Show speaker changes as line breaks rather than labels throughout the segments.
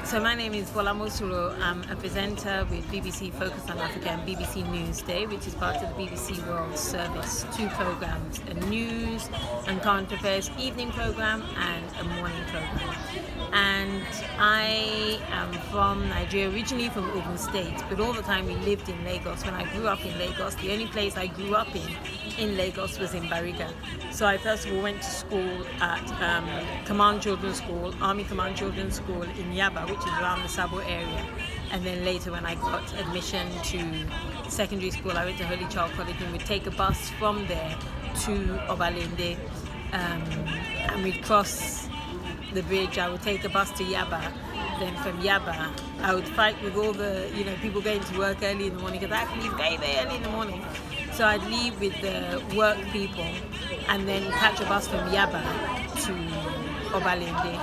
So my name is Bola Mosuro. I'm a presenter with BBC Focus on Africa and BBC Newsday, which is part of the BBC World Service. Two programs, a news and current affairs evening program and a morning program. And I am from Nigeria, originally from Ogun State, but all the time we lived in Lagos. When I grew up in Lagos, the only place I grew up in Lagos was in Bariga. So I first of all went to school at Command Children's School, Army Command Children's School in Yaba, which is around the Sabo area. And then later when I got admission to secondary school, I went to Holy Child College and would take a bus from there to Obalende, and we'd cross the bridge. I would take a bus to Yaba. Then from Yaba, I would fight with all the people going to work early in the morning, because I have to leave very, very early in the morning. So I'd leave with the work people and then catch a bus from Yaba to Obalende.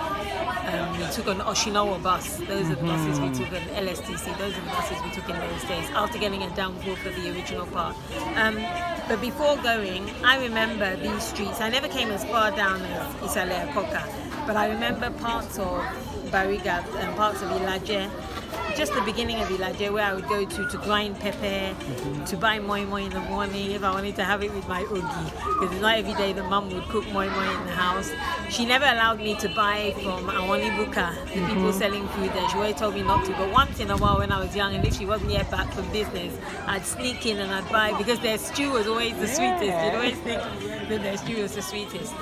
We took an Oshinawa bus. Those are the buses we took, an LSTC. Those are the buses we took in those days, after getting a downfall for the original part. But before going, I remember these streets. I never came as far down as Isale Akoka, but I remember parts of Bariga and parts of Ilaje, just the beginning of Ilaje, where I would go to grind pepper, to buy moi moi in the morning if I wanted to have it with my ogi, because it's not every day that mum would cook moi moi in the house. She never allowed me to buy from Awani Buka, the people selling food there. She always told me not to, but once in a while when I was young, and if she wasn't yet back from business, I'd sneak in and I'd buy, because their stew was always the sweetest. You'd always think that their stew was the sweetest.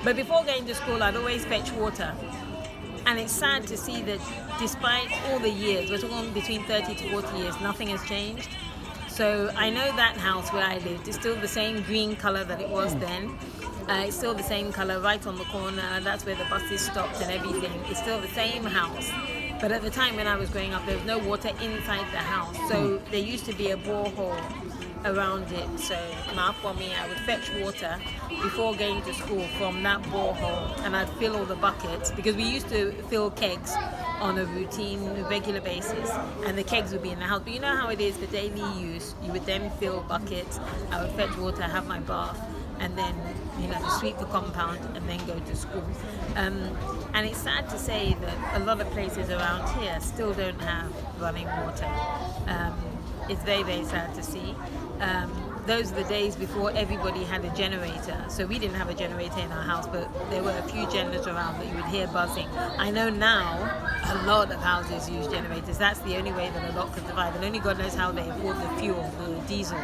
But before going to school, I'd always fetch water. And it's sad to see that despite all the years, we're talking between 30 to 40 years, nothing has changed. So I know that house where I lived is still the same green colour that it was then. It's still the same colour right on the corner. That's where the buses stopped and everything. It's still the same house. But at the time when I was growing up, there was no water inside the house. So there used to be a borehole around it. So now for me, I would fetch water before going to school from that borehole, and I'd fill all the buckets, because we used to fill kegs on a routine, regular basis, and the kegs would be in the house. But you know how it is for daily use. You would then fill buckets. I would fetch water, have my bath, and then sweep the compound and then go to school. And it's sad to say that a lot of places around here still don't have running water. It's very, very sad to see. Those are the days before everybody had a generator. So we didn't have a generator in our house, but there were a few generators around that you would hear buzzing. I know now a lot of houses use generators. That's the only way that a lot can survive. And only God knows how they afford the fuel, the diesel,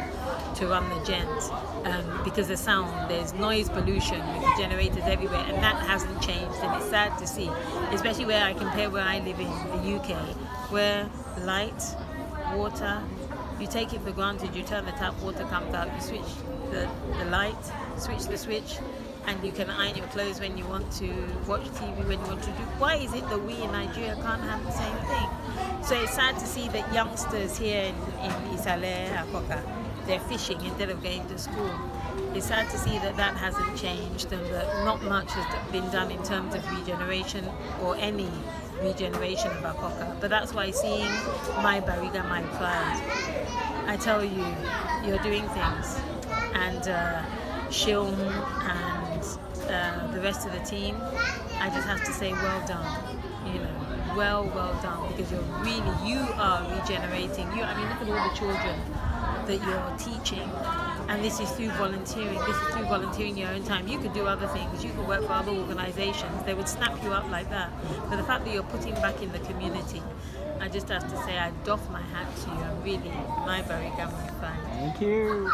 to run the gens. Because the sound, there's noise pollution with the generators everywhere, and that hasn't changed. And it's sad to see, especially where I compare where I live in the UK, where light, water, you take it for granted. You turn the tap, water comes out, you switch the light, switch the switch, and you can iron your clothes when you want to, watch TV when you want to do. Why is it that we in Nigeria can't have the same thing? So it's sad to see that youngsters here in Isale Akoka, they're fishing instead of going to school. It's sad to see that that hasn't changed, and that not much has been done in terms of regeneration or any regeneration of Akoka. But that's why seeing my Bariga, my pride, I tell you, you're doing things. And Shilm and the rest of the team, I just have to say well done. Well done, because you are regenerating. Look at all the children that you're teaching, and this is through volunteering. This is through volunteering your own time. You could do other things. You could work for other organizations. They would snap you up like that. But the fact that you're putting back in the community, I just have to say I doff my hat to you. I'm really, my Bariga, my friend.
Thank you.